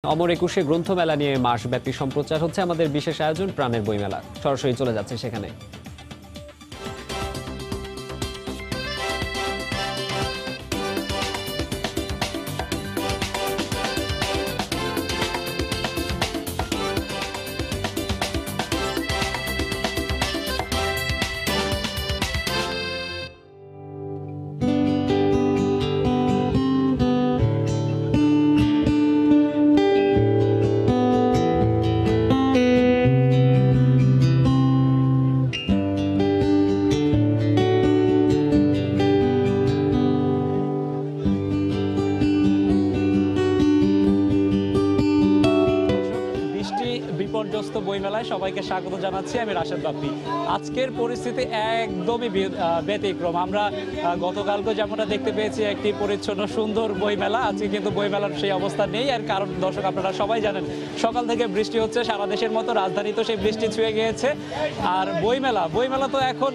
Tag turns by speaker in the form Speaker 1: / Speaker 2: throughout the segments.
Speaker 1: অমর একুশে গ্রন্থমেলা নিয়ে মাসব্যাপী সম্প্রচার হচ্ছে আমাদের বিশেষ আয়োজন প্রাণের বইমেলা। সরাসরি চলে যাচ্ছে সেখানে। বিপর্যস্ত বইমেলায় সবাইকে স্বাগত জানাচ্ছি। আমি রাশেদ বাপ্পি। আজকের পরিস্থিতি একদমই ব্যতিক্রম। আমরা গতকালকে যেমনটা দেখতে পেয়েছি একটি পরিচ্ছন্ন সুন্দর বইমেলা, আজকে কিন্তু বইমেলার সেই অবস্থা নেই। আর কারণ দর্শক আপনারা সবাই জানেন, সকাল থেকে বৃষ্টি হচ্ছে, সারা দেশের মতো রাজধানী তো সেই বৃষ্টি ছুঁয়ে গিয়েছে। আর বইমেলা তো এখন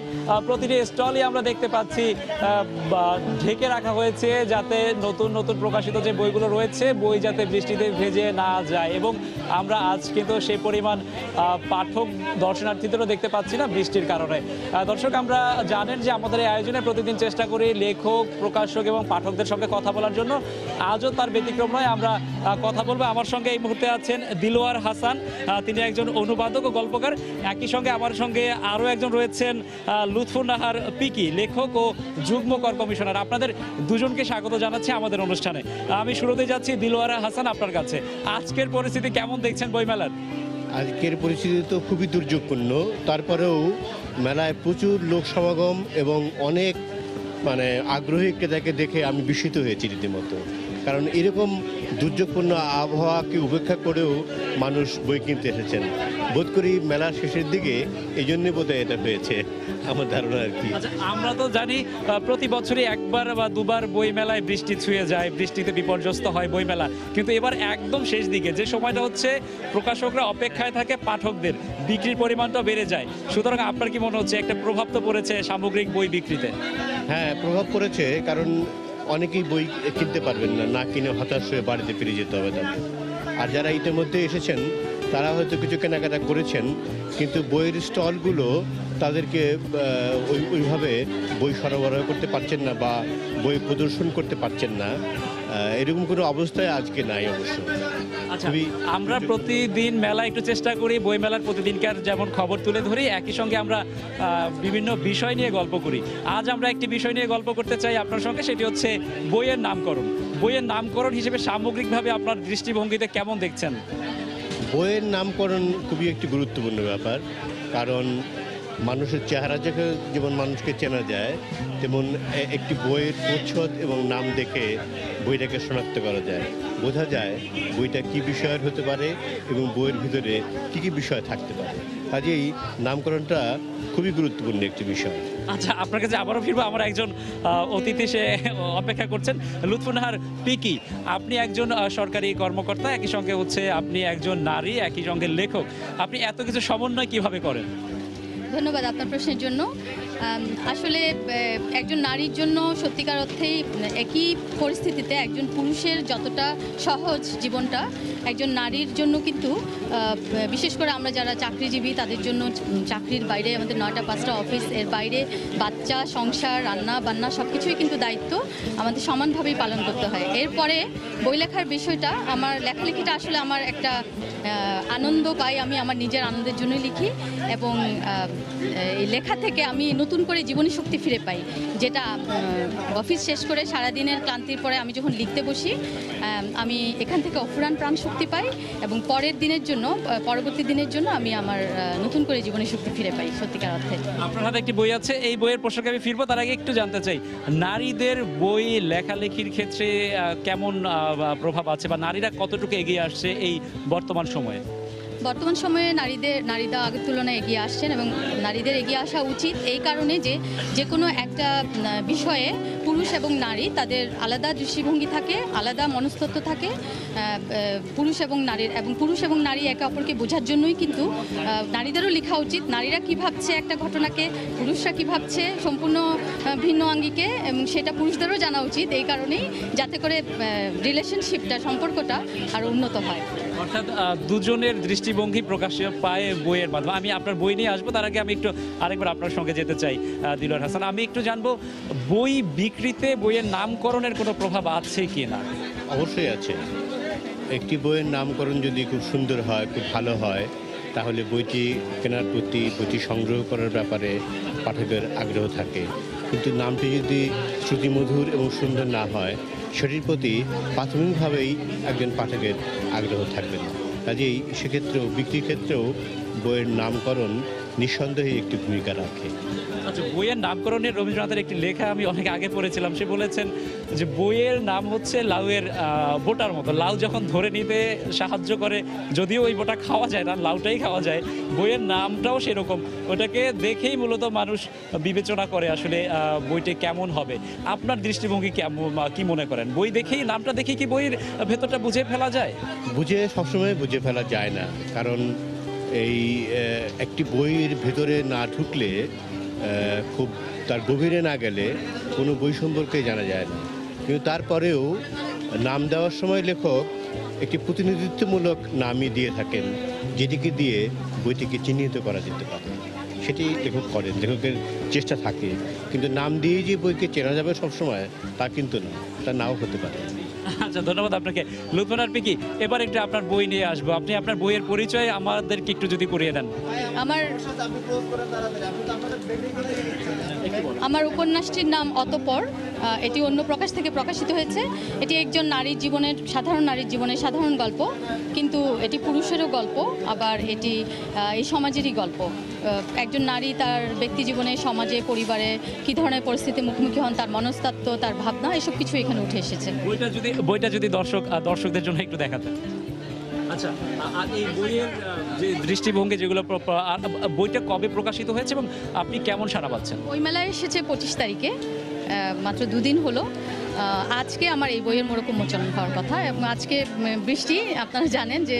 Speaker 1: প্রতিটি স্টলই আমরা দেখতে পাচ্ছি ঢেকে রাখা হয়েছে, যাতে নতুন নতুন প্রকাশিত যে বইগুলো রয়েছে বই যাতে বৃষ্টিতে ভেজে না যায়। এবং আমরা আজ কিন্তু সেই পরিমাণ পাঠক দর্শনার্থীদেরও দেখতে পাচ্ছি না বৃষ্টির কারণে। দর্শক, আমরা জানেন যে আমাদের এই আয়োজনে প্রতিদিন চেষ্টা করি লেখক, প্রকাশক এবং পাঠকদের সঙ্গে কথা বলার জন্য। আজও তার ব্যতিক্রম নয়। আমরা কথা বলবো। আমার সঙ্গে এই মুহূর্তে আছেন দিলওয়ার হাসান, তিনি একজন অনুবাদক ও গল্পকার। একই সঙ্গে আমার সঙ্গে আরও একজন রয়েছেন লুৎফুন নাহার পিকি, লেখক ও যুগ্ম কর কমিশনার। আপনাদের দুজনকে স্বাগত জানাচ্ছি আমাদের অনুষ্ঠানে। আমি শুরুতে যাচ্ছি দিলওয়ার হাসান, আপনার কাছে। আজকের পরিস্থিতি কেমন দেখছেন বইমেলার?
Speaker 2: আজকের পরিস্থিতি তো খুবই দুর্যোগপূর্ণ। তারপরেও মেলায় প্রচুর লোক সমাগম এবং অনেক আগ্রহী ক্রেতাকে দেখে আমি বিস্মিত হয়েছি রীতিমতো। কারণ এরকম দুর্যোগপূর্ণ আবহাওয়াকে উপেক্ষা করেও মানুষ বই কিনতে এসেছেন। বোধ করি মেলার শেষের দিকে এই জন্যই বোধহয় এটা হয়েছে, আমার ধারণা আর কি।
Speaker 1: আমরা তো জানি প্রতি বছরই একবার বা দুবার বই মেলায় বৃষ্টি ছুঁয়ে যায়, বৃষ্টিতে বিপর্যস্ত হয় বই মেলা। কিন্তু এবার একদম শেষ দিকে, যে সময়টা হচ্ছে প্রকাশকরা অপেক্ষায় থাকে পাঠকদের, বিক্রির পরিমাণটা বেড়ে যায়। সুতরাং আপনার কি মনে হচ্ছে একটা প্রভাব তো পড়েছে সামগ্রিক বই বিক্রিতে?
Speaker 2: হ্যাঁ, প্রভাব পড়েছে। কারণ অনেকেই বই কিনতে পারবেন না, না কিনে হতাশ হয়ে বাড়িতে ফিরে যেতে হবে তাদের। আর যারা ইতিমধ্যে এসেছেন তারা হয়তো কিছু কেনাকাটা করেছেন, কিন্তু বইয়ের স্টলগুলো তাদেরকে ওইভাবে বই সরবরাহ করতে পারছেন না বা বই প্রদর্শন করতে পারছেন না। এরকম কোনো অবস্থায় আজকে নাই অবশ্য।
Speaker 1: আচ্ছা, আমরা প্রতিদিন মেলা একটু চেষ্টা করি বই মেলার প্রতিদিনকার যেমন খবর তুলে ধরি, একই সঙ্গে আমরা বিভিন্ন বিষয় নিয়ে গল্প করি। আজ আমরা একটি বিষয় নিয়ে গল্প করতে চাই আপনার সঙ্গে, সেটি হচ্ছে বইয়ের নামকরণ। বইয়ের নামকরণ হিসেবে সামগ্রিকভাবে আপনার দৃষ্টিভঙ্গিতে কেমন দেখছেন?
Speaker 2: বইয়ের নামকরণ খুবই একটি গুরুত্বপূর্ণ ব্যাপার। কারণ মানুষের চেহারা দেখে যেমন মানুষকে চেনা যায়, তেমন একটি বইয়ের প্রচ্ছদ এবং নাম দেখে বইটাকে শনাক্ত করা যায়, বোঝা যায় বইটা কী বিষয়ের হতে পারে এবং বইয়ের ভিতরে কী কী বিষয় থাকতে পারে। কাজেই নামকরণটা খুবই গুরুত্বপূর্ণ একটি বিষয়।
Speaker 1: আচ্ছা, আপনার কাছে আবারও ফিরবো। আমার একজন অতিথি সে অপেক্ষা করছেন, লুৎফুন নাহার পিকি। আপনি একজন সরকারি কর্মকর্তা, একই সঙ্গে হচ্ছে আপনি একজন নারী, একই সঙ্গে লেখক। আপনি এত কিছু সমন্বয় কিভাবে করেন?
Speaker 3: ধন্যবাদ আপনার প্রশ্নের জন্য। আসলে একজন নারীর জন্য সত্যিকার অর্থেই একই পরিস্থিতিতে একজন পুরুষের যতটা সহজ জীবনটা, একজন নারীর জন্য কিন্তু বিশেষ করে আমরা যারা চাকরিজীবী তাদের জন্য চাকরির বাইরে আমাদের 9টা 5টা অফিস, এর বাইরে বাচ্চা, সংসার, রান্না বান্না সব কিছুই কিন্তু দায়িত্ব আমাদের সমানভাবেই পালন করতে হয়। এরপরে বই লেখার বিষয়টা, আমার লেখালেখিটা আসলে আমার একটা আনন্দ পাই, আমি আমার নিজের আনন্দের জন্যই লিখি। এবং এই লেখা থেকে আমি নতুন করে জীবনী শক্তি ফিরে পাই, যেটা অফিস শেষ করে সারাদিনের ক্লান্তির পরে আমি যখন লিখতে বসি, আমি এখান থেকে অফুরান প্রাণ শক্তি পাই এবং পরবর্তী দিনের জন্য আমি আমার নতুন করে জীবনী শক্তি ফিরে পাই সত্যিকার অর্থে।
Speaker 1: আপনার হাতে একটি বই আছে, এই বইয়ের প্রসঙ্গে আমি ফিরবো। তার আগে একটু জানতে চাই, নারীদের বই লেখালেখির ক্ষেত্রে কেমন প্রভাব আছে বা নারীরা কতটুকু এগিয়ে আসছে এই বর্তমান সময়ে?
Speaker 3: বর্তমান সময়ে নারীরা আগের তুলনায় এগিয়ে আসছেন এবং নারীদের এগিয়ে আসা উচিত এই কারণে যে কোনো একটা বিষয়ে পুরুষ এবং নারী তাদের আলাদা দৃষ্টিভঙ্গি থাকে, আলাদা মনস্তত্ত্ব থাকে। পুরুষ এবং নারী একে অপরকে বোঝার জন্যই কিন্তু নারীদেরও লেখা উচিত। নারীরা কী ভাবছে একটা ঘটনাকে, পুরুষরা কী ভাবছে সম্পূর্ণ ভিন্ন আঙ্গিকে, এবং সেটা পুরুষদেরও জানা উচিত এই কারণেই, যাতে করে রিলেশনশিপটা, সম্পর্কটা আরও উন্নত হয়।
Speaker 1: অর্থাৎ দুজনের দৃষ্টিভঙ্গি প্রকাশ পায় বইয়ের মাধ্যমে। আমি আপনার বই নিয়ে আসবো, তার আগে আমি একটু আরেকবার আপনার সঙ্গে যেতে চাই দিলওয়ার হাসান। আমি একটু জানবো বই বিক্রিতে বইয়ের নামকরণের কোনো প্রভাব আছে কি না?
Speaker 2: অবশ্যই আছে। একটি বইয়ের নামকরণ যদি খুব সুন্দর হয়, খুব ভালো হয়, তাহলে বইটি কেনার প্রতি, বইটি সংগ্রহ করার ব্যাপারে পাঠকের আগ্রহ থাকে। কিন্তু নামটি যদি শ্রুতিমধুর এবং সুন্দর না হয়, সেটির প্রতি প্রাথমিকভাবেই একজন পাঠকের আগ্রহ থাকবে না। কাজেই সেক্ষেত্রেও, বিক্রির ক্ষেত্রেও বইয়ের নামকরণ নিঃসন্দেহে একটি ভূমিকা রাখে।
Speaker 1: আচ্ছা, বইয়ের নামকরণের রবীন্দ্রনাথের একটি লেখা আমি অনেক আগে পড়েছিলাম। সে বলেছেন যে বইয়ের নাম হচ্ছে লাউয়ের বোটার মতো, লাউ যখন ধরে নিতে সাহায্য করে, যদিও ওই বোটা খাওয়া যায় না, লাউটাই খাওয়া যায়, বইয়ের নামটাও সেরকম। ওটাকে দেখেই মূলত মানুষ বিবেচনা করে আসলে বইটি কেমন হবে। আপনার দৃষ্টিভঙ্গি কেমন, কি মনে করেন? বই দেখেই, নামটা দেখেই কি বইয়ের ভেতরটা বুঝে ফেলা যায়?
Speaker 2: সবসময় বুঝে ফেলা যায় না, কারণ এই একটি বইয়ের ভেতরে না ঢুকলে, খুব তার গভীরে না গেলে কোনো বই সম্পর্কে জানা যায় না। কিন্তু তারপরেও নাম দেওয়ার সময় লেখক একটি প্রতিনিধিত্বমূলক নামই দিয়ে থাকেন, যেটিকে দিয়ে বইটিকে চিহ্নিত করা যেতে পারে। সেটি লেখক করেন, লেখকের চেষ্টা থাকে। কিন্তু নাম দিয়ে যে বইকে চেনা যাবে সবসময় তা কিন্তু না, তা নাও হতে পারে।
Speaker 1: আচ্ছা, ধন্যবাদ আপনাকে। লুৎফর আর পিকি, এবার একটু আপনার বই নিয়ে আসবো। আপনি আপনার বইয়ের পরিচয় আমাদেরকে একটু যদি করিয়ে দেন।
Speaker 3: আমার উপন্যাসটির নাম অতঃপর। এটি অন্য প্রকাশ থেকে প্রকাশিত হয়েছে। এটি একজন সাধারণ নারীর জীবনের সাধারণ গল্প, কিন্তু এটি পুরুষেরও গল্প, আবার এটি এই সমাজেরই গল্প। একজন নারী তার ব্যক্তি জীবনে, সমাজে, পরিবারে কী ধরনের পরিস্থিতির মুখোমুখি হন, তার মনস্তত্ত্ব, তার ভাবনা, এসব কিছু এখানে উঠে এসেছে।
Speaker 1: বইটা যদি দর্শকদের জন্য একটু দেখাতেন। আচ্ছা, আর এই বইয়ের যে দৃষ্টিভঙ্গি, যেগুলো বইটা কবে প্রকাশিত হয়েছে এবং আপনি কেমন সাড়া পাচ্ছেন?
Speaker 3: বইমেলায় এসেছে 25 তারিখে, মাত্র 2 দিন হলো। আজকে আমার এই বইয়ের মোড়ক উন্মোচন হওয়ার কথা, এবং আজকে বৃষ্টি, আপনারা জানেন যে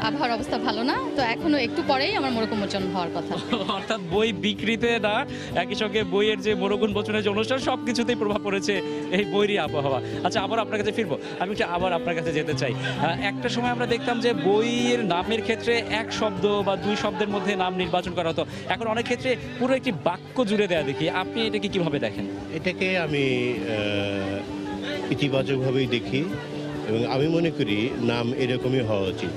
Speaker 3: আবহাওয়ার অবস্থা ভালো না, তো এখনো একটু পরেই আমার মোড়ক উন্মোচন হওয়ার কথা।
Speaker 1: অর্থাৎ বই বিক্রিতে না, একই সঙ্গে বইয়ের যে মোড়ক উন্মোচনের যে অনুষ্ঠান, সব কিছুতেই প্রভাব পড়েছে এই বইয়েরই আবহাওয়া। আচ্ছা, আবার আপনার কাছে ফিরবো। আমি আবার আপনার কাছে যেতে চাই। একটা সময় আমরা দেখতাম যে বইয়ের নামের ক্ষেত্রে এক শব্দ বা 2 শব্দের মধ্যে নাম নির্বাচন করা হতো। এখন অনেক ক্ষেত্রে পুরো একটি বাক্য জুড়ে দেয়া দেখি। আপনি এটাকে কিভাবে দেখেন?
Speaker 2: এটাকে আমি ইতিবাচকভাবেই দেখি, এবং আমি মনে করি নাম এরকমই হওয়া উচিত।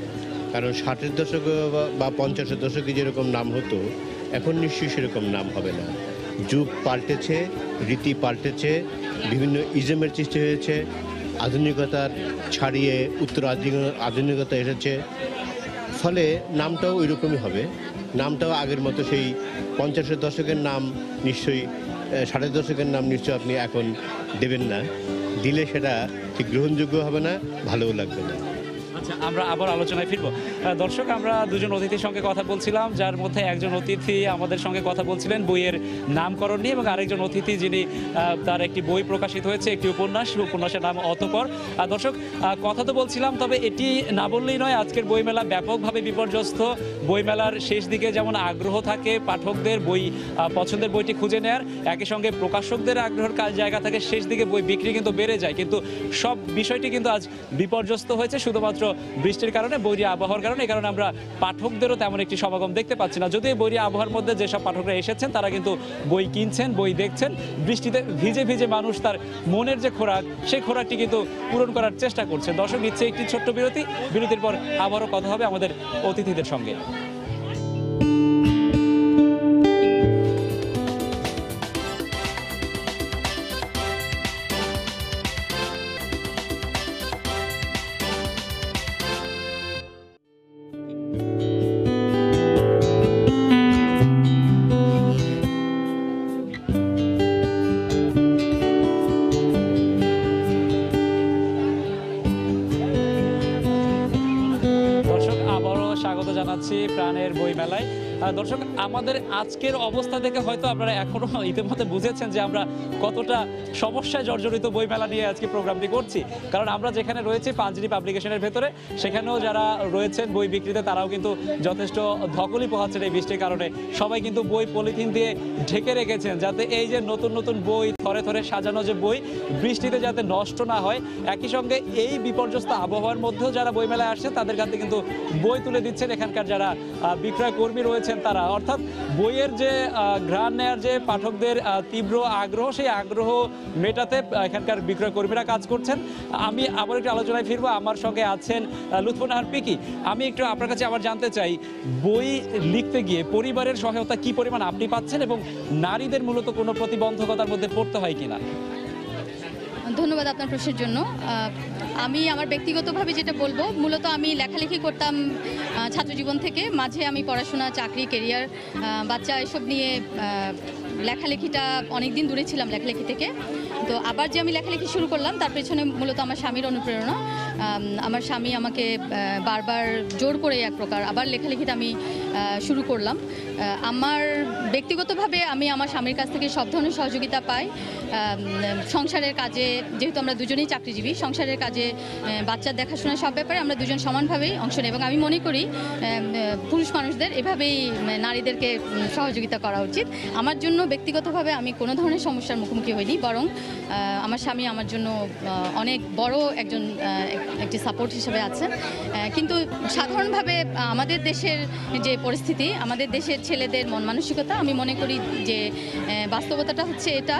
Speaker 2: কারণ 60-এর দশকে বা 50-এর দশকে যেরকম নাম হতো, এখন নিশ্চয়ই সেরকম নাম হবে না। যুগ পাল্টেছে, রীতি পাল্টেছে, বিভিন্ন ইজমের সৃষ্টি হয়েছে, আধুনিকতার ছাড়িয়ে আধুনিকতা এসেছে, ফলে নামটাও ওই রকমই হবে। নামটাও আগের মতো সেই 50-এর দশকের নাম নিশ্চয়ই, 60-এর দশকের নাম নিশ্চয়ই আপনি এখন দেবেন না। দিলে সেটা ঠিক গ্রহণযোগ্য হবে না, ভালোও লাগবে না।
Speaker 1: আচ্ছা, আমরা আবার আলোচনায় ফিরবো। দর্শক, আমরা দুজন অতিথির সঙ্গে কথা বলছিলাম, যার মধ্যে একজন অতিথি আমাদের সঙ্গে কথা বলছিলেন বইয়ের নামকরণ নিয়ে, এবং আরেকজন অতিথি যিনি তার একটি বই প্রকাশিত হয়েছে, একটি উপন্যাসের নাম অতঃপর। দর্শক, কথা তো বলছিলাম, তবে এটি না বললেই নয়, আজকের বইমেলা ব্যাপকভাবে বিপর্যস্ত। বইমেলার শেষ দিকে যেমন আগ্রহ থাকে পাঠকদের পছন্দের বইটি খুঁজে নেয়ার, একই সঙ্গে প্রকাশকদের আগ্রহের জায়গা থাকে, শেষ দিকে বই বিক্রি কিন্তু বেড়ে যায়। কিন্তু সব বিষয়টি কিন্তু আজ বিপর্যস্ত হয়েছে শুধুমাত্র বৃষ্টির কারণে, বৈরী আবহাওয়ার কারণে। এই কারণে আমরা পাঠকদেরও তেমন একটি সমাগম দেখতে পাচ্ছি না। যদিও বৈরী আবহাওয়ার মধ্যে যেসব পাঠকরা এসেছেন, তারা কিন্তু বই কিনছেন, বই দেখছেন। বৃষ্টিতে ভিজে ভিজে মানুষ তার মনের যে খোরাক, সেই খোরাকটি কিন্তু পূরণ করার চেষ্টা করছে। দর্শক, নিচ্ছে একটি ছোট্ট বিরতির পর আবারও কথা হবে আমাদের অতিথিদের সঙ্গে। স্বাগত জানাচ্ছি প্রাণের বইমেলায়। দর্শক, আমাদের আজকের অবস্থা দেখে হয়তো আপনারা এখনো ইতিমধ্যে বুঝেছেন যে আমরা কতটা সমস্যায় জর্জরিত বইমেলা নিয়ে আজকে প্রোগ্রামটি করছি। কারণ আমরা যেখানে রয়েছি পাঞ্জিরি পাবলিকেশনের ভেতরে, সেখানেও যারা রয়েছেন বই বিক্রিতে তারাও কিন্তু যথেষ্ট ধকলি পোহাচ্ছেন এই বৃষ্টির কারণে। সবাই কিন্তু বই পলিথিন দিয়ে ঢেকে রেখেছেন যাতে এই যে নতুন নতুন বই থরে থরে সাজানো যে বই বৃষ্টিতে যাতে নষ্ট না হয়। একই সঙ্গে এই বিপর্যস্ত আবহাওয়ার মধ্যেও যারা বইমেলায় আসছেন তাদের কাছে কিন্তু বই তুলে দিচ্ছেন এখানকার যারা বিক্রয় কর্মী রয়েছেন তারা। অর্থাৎ বইয়ের যে ঘ্রাণ নেয়ার যে পাঠকদের তীব্র আগ্রহ, সেই আগ্রহ মেটাতে এখানকার বিক্রয় কর্মীরা কাজ করছেন। আমি আবার একটু আলোচনায় ফিরবো। আমার সঙ্গে আছেন লুৎফুন্নাহার পিকি। আমি একটু আপনার কাছে আবার জানতে চাই, বই লিখতে গিয়ে পরিবারের সহায়তা কি পরিমাণ আপনি পাচ্ছেন এবং নারীদের মূলত কোনো প্রতিবন্ধকতার মধ্যে পড়তে হয় কিনা?
Speaker 3: ধন্যবাদ আপনার প্রশ্নের জন্য। আমি আমার ব্যক্তিগতভাবে যেটা বলবো, মূলত আমি লেখালেখি করতাম ছাত্রজীবন থেকে। মাঝে আমি পড়াশোনা, চাকরি, কেরিয়ার, বাচ্চা এসব নিয়ে লেখালেখিটা অনেক দিন দূরে ছিলাম লেখালেখি থেকে। তো আবার যে আমি লেখালেখি শুরু করলাম তার পেছনে মূলত আমার স্বামীর অনুপ্রেরণা। আমার স্বামী আমাকে বারবার জোর করে এক প্রকার আবার লেখালেখিটা আমি শুরু করলাম। আমার ব্যক্তিগতভাবে আমি আমার স্বামীর কাছ থেকে সব ধরনের সহযোগিতা পাই। সংসারের কাজে, যেহেতু আমরা দুজনেই চাকরিজীবী, সংসারের কাজে, বাচ্চার দেখাশোনা, সব ব্যাপারে আমরা দুজন সমানভাবেই অংশ নিই। এবং আমি মনে করি পুরুষ মানুষদের এভাবেই নারীদেরকে সহযোগিতা করা উচিত। আমার জন্য ব্যক্তিগতভাবে আমি কোনো ধরনের সমস্যার মুখোমুখি হইনি, বরং আমার স্বামী আমার জন্য অনেক বড় একটি সাপোর্ট হিসেবে আছেন। কিন্তু সাধারণভাবে আমাদের দেশের যে পরিস্থিতি, আমাদের দেশের ছেলেদের মন মানসিকতা, আমি মনে করি যে বাস্তবতাটা হচ্ছে এটা,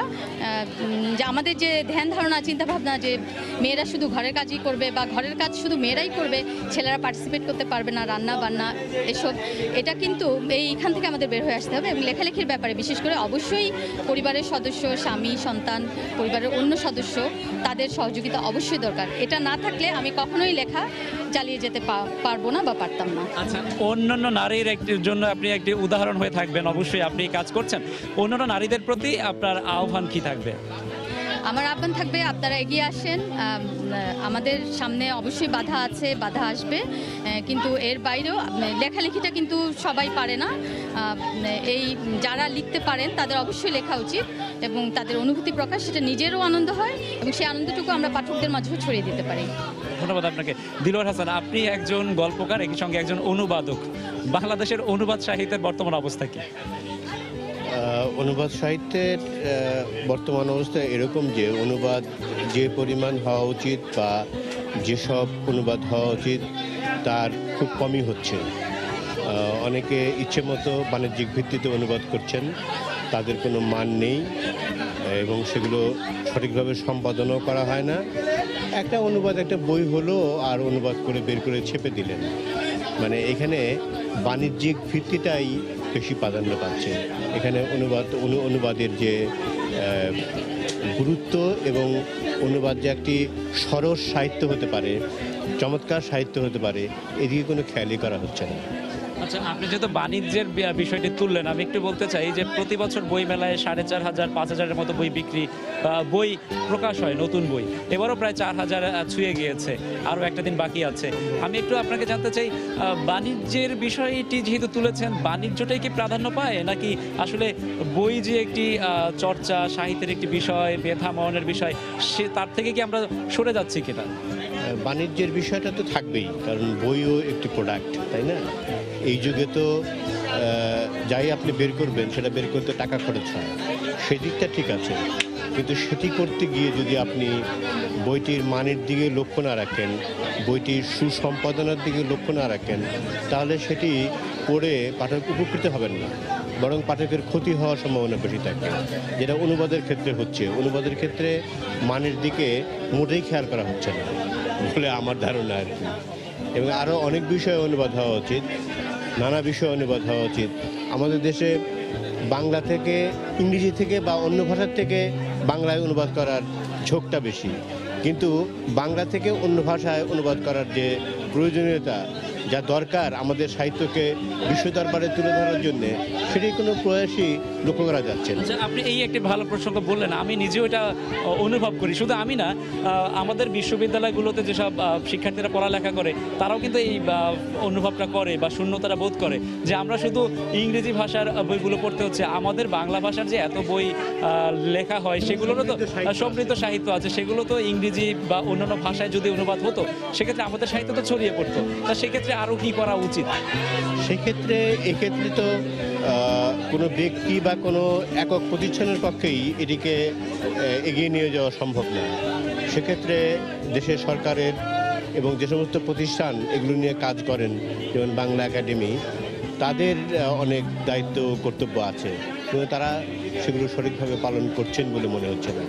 Speaker 3: যে আমাদের যে ধ্যান ধারণা, চিন্তাভাবনা যে মেয়েরা শুধু ঘরের কাজই করবে বা ঘরের কাজ শুধু মেয়েরাই করবে, ছেলেরা পার্টিসিপেট করতে পারবে না, রান্না বান্না এসব, এটা কিন্তু এইখান থেকে আমাদের বের হয়ে আসতে হবে। এবং লেখালেখির ব্যাপারে বিশেষ করে অবশ্যই পরিবারের সদস্য, স্বামী, সন্তান, পরিবারের অন্য সদস্য, তাদের সহযোগিতা অবশ্যই দরকার। এটা না থাকলে আমি কখনোই লেখা চালিয়ে যেতে পারবো না বা পারতাম না।
Speaker 1: আচ্ছা, অন্যান্য নারীর জন্য আপনি একটি উদাহরণ হয়ে থাকবেন, অবশ্যই আপনি কাজ করছেন। অন্যান্য নারীদের প্রতি আপনার আহ্বান কি থাকবে?
Speaker 3: আমার আহ্বান থাকবে, আপনারা এগিয়ে আসেন। আমাদের সামনে অবশ্যই বাধা আছে, বাধা আসবে, কিন্তু এর বাইরেও লেখালেখিটা কিন্তু সবাই পারে না। এই যারা লিখতে পারেন তাদের অবশ্যই লেখা উচিত এবং তাদের অনুভূতি প্রকাশ, সেটা নিজেরও আনন্দ হয় এবং সেই আনন্দটুকু আমরা পাঠকদের মাঝেও ছড়িয়ে দিতে পারি।
Speaker 1: ধন্যবাদ আপনাকে। দিলওয়ার হাসান, আপনি একজন গল্পকার, একই সঙ্গে একজন অনুবাদক। বাংলাদেশের অনুবাদ সাহিত্যের বর্তমান অবস্থা কি?
Speaker 2: অনুবাদ সাহিত্যের বর্তমান অবস্থা এরকম যে অনুবাদ যে পরিমাণ হওয়া উচিত বা যেসব অনুবাদ হওয়া উচিত তার খুব কমই হচ্ছে। অনেকে ইচ্ছে মতো বাণিজ্যিক ভিত্তিতে অনুবাদ করছেন, তাদের কোনো মান নেই এবং সেগুলো সঠিকভাবে সম্পাদনও করা হয় না। একটা অনুবাদ, একটা বই হলো আর অনুবাদ করে বের করে ছেপে দিলেন। মানে এখানে বাণিজ্যিক ভিত্তিটাই বেশি প্রাধান্য পাচ্ছে। এখানে অনুবাদের যে গুরুত্ব এবং অনুবাদ যে একটি সরস সাহিত্য হতে পারে, চমৎকার সাহিত্য হতে পারে, এদিকে কোনো খেয়ালই করা হচ্ছে না।
Speaker 1: আচ্ছা, আপনি যেহেতু বাণিজ্যের বিষয়টি তুললেন, আমি একটু বলতে চাই যে প্রতি বছর বই মেলায় 4,500 5,000-এর মতো বই বিক্রি, বই প্রকাশ হয়, নতুন বই। এবারও প্রায় 4,000 ছুঁয়ে গিয়েছে, আরও একটা দিন বাকি আছে। আমি একটু আপনাকে জানতে চাই, বাণিজ্যের বিষয়টি যেহেতু তুলেছেন, বাণিজ্যটাই কি প্রাধান্য পায় নাকি আসলে বই যে একটি চর্চা, সাহিত্যের একটি বিষয়, মেধা মননের বিষয়, সে তার থেকে কি আমরা সরে যাচ্ছি কিনা?
Speaker 2: বাণিজ্যের বিষয়টা তো থাকবেই, কারণ বইও একটি প্রোডাক্ট, তাই না? এই যুগে তো যাই আপনি বের করবেন সেটা বের করতে টাকা খরচ হয়, সেদিকটা ঠিক আছে। কিন্তু সেটি করতে গিয়ে যদি আপনি বইটির মানের দিকে লক্ষ্য না রাখেন, বইটির সুসম্পাদনার দিকে লক্ষ্য না রাখেন, তাহলে সেটি পড়ে পাঠক উপকৃত হবেন না, বরং পাঠকের ক্ষতি হওয়ার সম্ভাবনা বেশি থাকে, যেটা অনুবাদের ক্ষেত্রে হচ্ছে। অনুবাদের ক্ষেত্রে মানের দিকে মোটেই খেয়াল করা হচ্ছে না বলে আমার ধারণা আর কি। এবং আরও অনেক বিষয়ে অনুবাদ হওয়া উচিত, নানা বিষয়ে অনুবাদ হওয়া উচিত। আমাদের দেশে বাংলা থেকে ইংরেজি থেকে বা অন্য ভাষার থেকে বাংলায় অনুবাদ করার ঝোঁকটা বেশি, কিন্তু বাংলা থেকে অন্য ভাষায় অনুবাদ করার যে প্রয়োজনীয়তা যা দরকার আমাদের সাহিত্যকে বিশ্ব দরবারে তুলে ধরার জন্য সেটি কোনো প্রয়াসই লক্ষ্য করা যাচ্ছে না।
Speaker 1: আচ্ছা, আপনি এই একটি ভালো প্রসঙ্গ বললেন, আমি নিজেও এটা অনুভব করি। শুধু আমি না, আমাদের বিশ্ববিদ্যালয়গুলোতে যেসব শিক্ষার্থীরা পড়ালেখা করে তারাও কিন্তু এই অনুভবটা করে বা শূন্যতাটা বোধ করে যে আমরা শুধু ইংরেজি ভাষার বইগুলো পড়তে হচ্ছে, আমাদের বাংলা ভাষার যে এত বই লেখা হয় সেগুলোরও তো সমৃদ্ধ সাহিত্য আছে, সেগুলো তো ইংরেজি বা অন্যান্য ভাষায় যদি অনুবাদ হতো সেক্ষেত্রে আমাদের সাহিত্য তো ছড়িয়ে পড়তো। তা সেক্ষেত্রে আরও কি করা উচিত?
Speaker 2: সেক্ষেত্রে এক্ষেত্রে তো কোনো ব্যক্তি বা কোনো একক প্রতিষ্ঠানের পক্ষেই এটিকে এগিয়ে নিয়ে যাওয়া সম্ভব না। সেক্ষেত্রে দেশের সরকারের এবং যে সমস্ত প্রতিষ্ঠান এগুলো নিয়ে কাজ করেন, যেমন বাংলা একাডেমি, তাদের অনেক দায়িত্ব কর্তব্য আছে, কিন্তু তারা সেগুলো সঠিকভাবে পালন করছেন বলে মনে হচ্ছে না।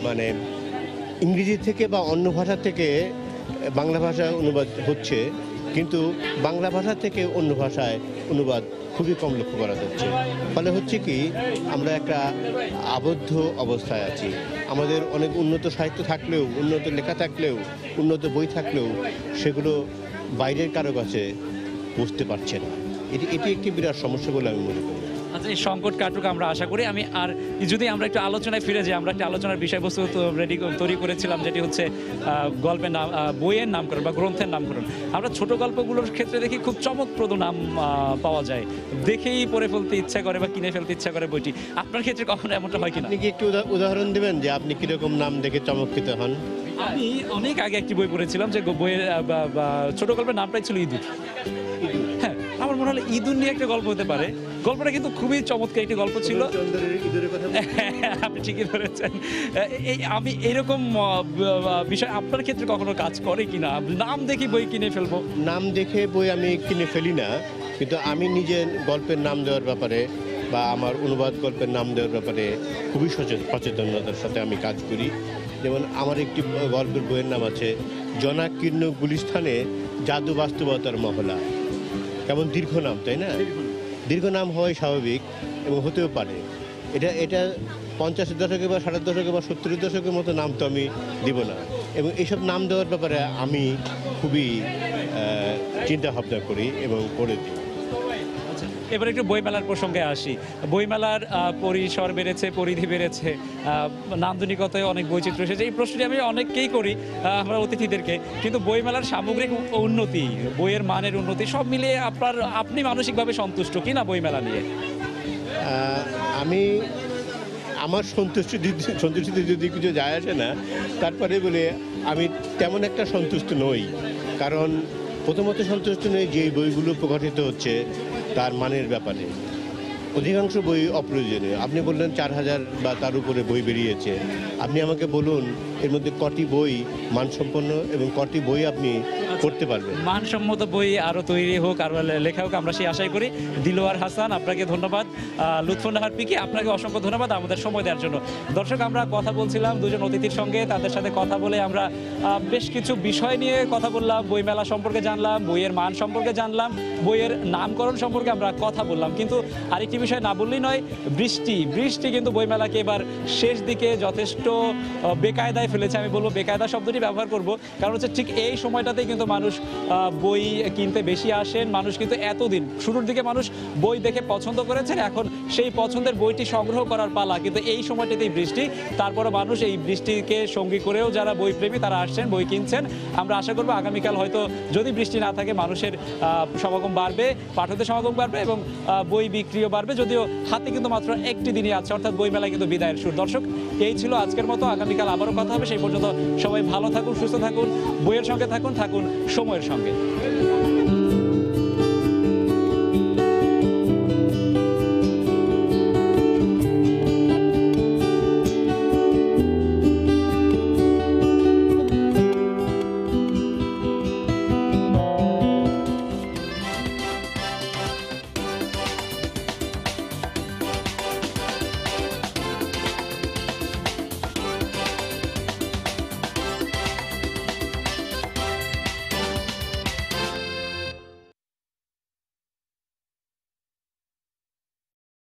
Speaker 2: মানে ইংরেজি থেকে বা অন্য ভাষা থেকে বাংলা ভাষায় অনুবাদ হচ্ছে, কিন্তু বাংলা ভাষা থেকে অন্য ভাষায় অনুবাদ খুবই কম লক্ষ্য করা যাচ্ছে। ফলে হচ্ছে কি, আমরা একটা আবদ্ধ অবস্থায় আছি। আমাদের অনেক উন্নত সাহিত্য থাকলেও, উন্নত লেখা থাকলেও, উন্নত বই থাকলেও সেগুলো বাইরের কারো কাছে বুঝতে পারছে না। এটি একটি বিরাট সমস্যা বলে আমি মনে করি।
Speaker 1: আচ্ছা, এই সংকট কাটুক আমরা আশা করি। আমি আর যদি আমরা একটু আলোচনায় ফিরে যাই, আমরা একটা আলোচনার বিষয়বস্তু তৈরি করেছিলাম, যেটি হচ্ছে গল্পের নাম, বইয়ের নামকরণ বা গ্রন্থের নামকরণ। আমরা ছোট গল্পগুলোর ক্ষেত্রে দেখি খুব চমকপ্রদ নাম পাওয়া যায়, দেখেই পড়ে ফেলতে ইচ্ছা করে বা কিনে ফেলতে ইচ্ছা করে বইটি। আপনার ক্ষেত্রে কখনো এমনটা হয় কিনা?
Speaker 2: আপনি কি একটু উদাহরণ দেবেন যে আপনি কিরকম নাম দেখে চমৎকৃত হন?
Speaker 1: আমি অনেক আগে একটি বই পড়েছিলাম যে বইয়ের ছোট গল্পের নামটাই ছিল ইঁদুর। হ্যাঁ, আমার মনে হলো ইঁদুর নিয়ে একটা গল্প হতে পারে। গল্পটা কিন্তু খুবই চমৎকার একটি গল্প ছিল। আপনি ঠিকই ধরেছেন। আমি এরকম বিষয় আপনার ক্ষেত্রে কখনো কাজ করে কিনা? নাম দেখি বই কিনে ফেলবো?
Speaker 2: নাম দেখে বই আমি কিনে ফেলি না, কিন্তু আমি নিজে গল্পের নাম দেওয়ার ব্যাপারে বা আমার অনুবাদ গল্পের নাম দেওয়ার ব্যাপারে খুবই সচেতনতার সাথে আমি কাজ করি। যেমন আমার একটি গল্পের বইয়ের নাম আছে জনাকীর্ণ গুলিস্থানে জাদু বাস্তবতার মহলা। কেমন দীর্ঘ নাম, তাই না? দীর্ঘ নাম হওয়াই স্বাভাবিক এবং হতেও পারে। এটা 50-এর দশকে বা 60-এর দশকে বা 70-এর দশকের মতো নাম তো আমি দিব না। এবং এইসব নাম দেওয়ার ব্যাপারে আমি খুবই চিন্তা ভাবনা করি এবং করে দিই।
Speaker 1: এবার একটু বইমেলার প্রসঙ্গে আসি। বইমেলার পরিসর বেড়েছে, পরিধি বেড়েছে, নান্দনিকতায় অনেক বৈচিত্র্য এসেছে। এই প্রশ্নটি আমি অনেককেই করি আমরা অতিথিদেরকে, কিন্তু বইমেলার সামগ্রিক উন্নতি, বইয়ের মানের উন্নতি সব মিলিয়ে আপনি মানসিকভাবে সন্তুষ্ট কি না বইমেলা নিয়ে?
Speaker 2: আমার সন্তুষ্টিতে যদি কিছু যায় আসে না, তারপরে বলে আমি তেমন একটা সন্তুষ্ট নই। কারণ প্রথমত সন্তুষ্ট নই যে বইগুলো প্রকাশিত হচ্ছে তার মানের ব্যাপারে। অধিকাংশ বই অপ্রয়োজনীয়। আপনি বললেন 4000 বা তার উপরে বই বেরিয়েছে। আপনি আমাকে বলুন এর মধ্যে কটি বই মানসম্পন্ন এবং কটি বই আপনি পড়তে পারবেন।
Speaker 1: মানসম্মত বই আরও তৈরি হোক, আরও লেখা হোক, আমরা সেই আশাই করি। দিলওয়ার হাসান, আপনাকে ধন্যবাদ। লুৎফুন্নাহার পিকি, আপনাকে অসংখ্য ধন্যবাদ আমাদের সময় দেওয়ার জন্য। দর্শক, আমরা কথা বলছিলাম দুজন অতিথির সঙ্গে, তাদের সাথে কথা বলে আমরা বেশ কিছু বিষয় নিয়ে কথা বললাম। বইমেলা সম্পর্কে জানলাম, বইয়ের মান সম্পর্কে জানলাম, বইয়ের নামকরণ সম্পর্কে আমরা কথা বললাম। কিন্তু আরেকটি বিষয় না বললেই নয়, বৃষ্টি কিন্তু বইমেলাকে এবার শেষ দিকে যথেষ্ট বেকায়দায় ফেলেছে। আমি বলবো বেকায়দা শব্দটি ব্যবহার করব, কারণ হচ্ছে ঠিক এই সময়টাতেই কিন্তু মানুষ বই কিনতে বেশি আসেন। মানুষ কিন্তু এতদিন শুরুর দিকে মানুষ বই দেখে পছন্দ করেছেন, এখন সেই পছন্দের বইটি সংগ্রহ করার পালা। কিন্তু এই সময়টাতেই বৃষ্টি, তারপরে মানুষ এই বৃষ্টিকে সঙ্গী করেও যারা বই প্রেমী তারা আসছেন, বই কিনছেন। আমরা আশা করবো আগামীকাল হয়তো যদি বৃষ্টি না থাকে মানুষের সমাগম বাড়বে, পাঠকদের সমাগম বাড়বে এবং বই বিক্রিও বাড়বে। যদিও হাতে কিন্তু মাত্র একটি দিনই আছে, অর্থাৎ বইমেলা কিন্তু বিদায়ের সুর। দর্শক, এই ছিল আজকের মতো। আগামীকাল আবারও কথা হবে। সেই পর্যন্ত সবাই ভালো থাকুন, সুস্থ থাকুন, বইয়ের সঙ্গে থাকুন সময়ের সঙ্গে।